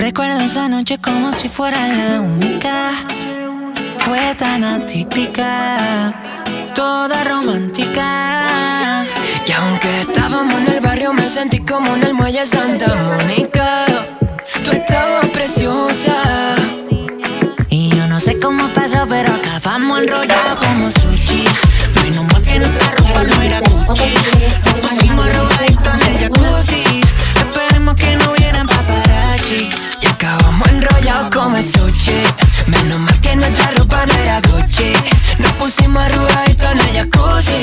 Recuerdo esa noche como si fuera la única. Fue tan atípica, toda romántica. Y aunque estábamos en el barrio, me sentí como en el muelle Santa Mónica. Tú estabas preciosa. Y yo no sé cómo pasó, pero acabamos enrollados como sushi. Menos mal que nuestra ropa no era Gucci. Nos pusimos arrugaditos en el jacuzzi. Esperemos que no hubieran paparazzi. Y acabamos enrollados como el sushi. Menos mal que nuestra ropa no era Gucci. Nos pusimos arrugaditos en el jacuzzi.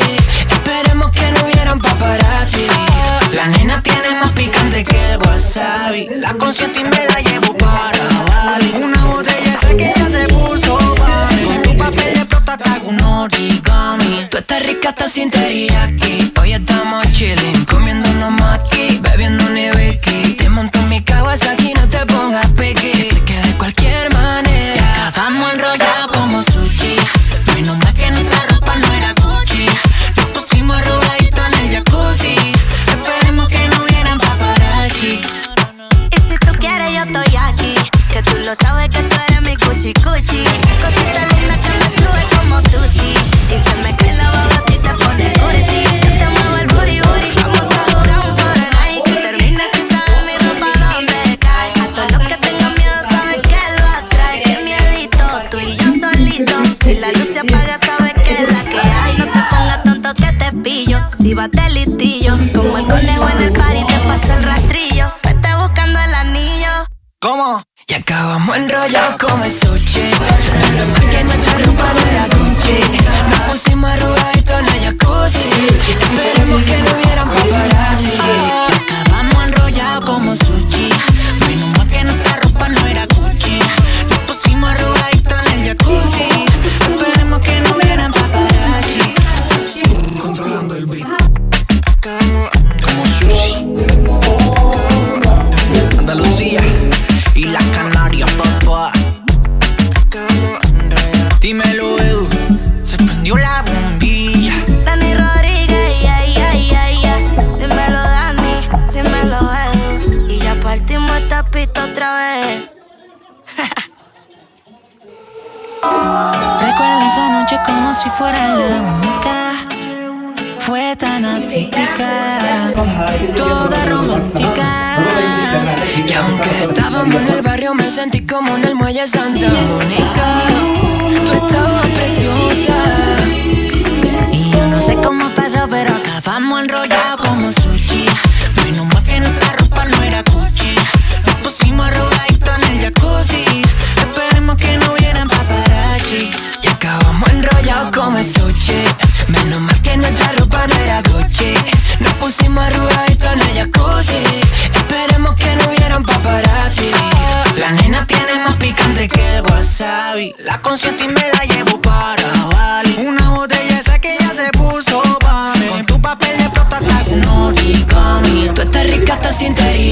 Esperemos que no hubieran paparazzi. La nena tiene más picante que el wasabi. La consiento y me la llevo para Bali. Una botella esa que ya se puso Bali. Con tu papel de prota te hago un origami. Tú estás rica hasta sin teriyaki. Hoy estamos chillin', comiéndonos maki, bebiendo un Ibiki. Te monto en mi Kawasaki, no te pongas piqui. Que se quede de cualquier manera. Y acabamos enrollados como sushi. Menos mal que nuestra ropa no era Gucci. Nos pusimos arrugaditos en el jacuzzi. Esperemos que no hubieran paparazzi. Y si tú quieres yo estoy aquí. Que tú lo sabes que tú eres mi cuchi cuchi. Cosita linda que me sube como tú sí. Y se me cae la baba si te pone cursi. Que te mueva el booty booty. Vamos a jugar un Fortnite. Que termine sin saber mi ropa donde cae. A todos los que tengan miedo saben que lo atrae. Que miedito, tú y yo solito. Si la luz se apaga sabes que es la que hay. No te pongas tonto que te pillo. Si vas de listillo, como el conejo en el party te paso el rastrillo. Vete buscando el anillo. ¿Cómo? Y acabamos enrollados como el sushi. Menos mal que nuestra ropa no era Gucci. Nos pusimos arrugaditos en el jacuzzi. Esperemos que no hubieran paparazzi. Acabamos enrollados como sushi. Menos mal que nuestra ropa no era Gucci. Nos pusimos arrugaditos en el jacuzzi. Esperemos que no hubieran paparazzi. Controlando el beat como sushi. Andalucía y las Canarias, papá. Dímelo, Edu, se prendió la bombilla. Dani Rodríguez, dímelo Dani, dímelo Edu. Y ya partimos esta pista otra vez. Recuerdo esa noche como si fuera la única. Fue tan atípica, toda romántica. Y aunque estábamos en el barrio, me sentí como en el muelle Santa Mónica. Tú estabas preciosa. Y yo no sé cómo pasó, pero acabamos enrollados como sushi. Menos mal que nuestra ropa no era Gucci. Nos pusimos arrugaditos en el jacuzzi. Esperemos que no hubieran paparazzi. Y acabamos enrollados como el sushi. Menos mal que nuestra ropa no era Gucci. Nos pusimos arrugaditos en el jacuzzi. Esperemos que no hubieran paparazzi. La nena tiene más picante que el wasabi. La consiento y me la llevo para Bali. Una botella esa que ya se puso Bali. Con tu papel de prota te hago un origami. Tú estás rica hasta sin teriyaki.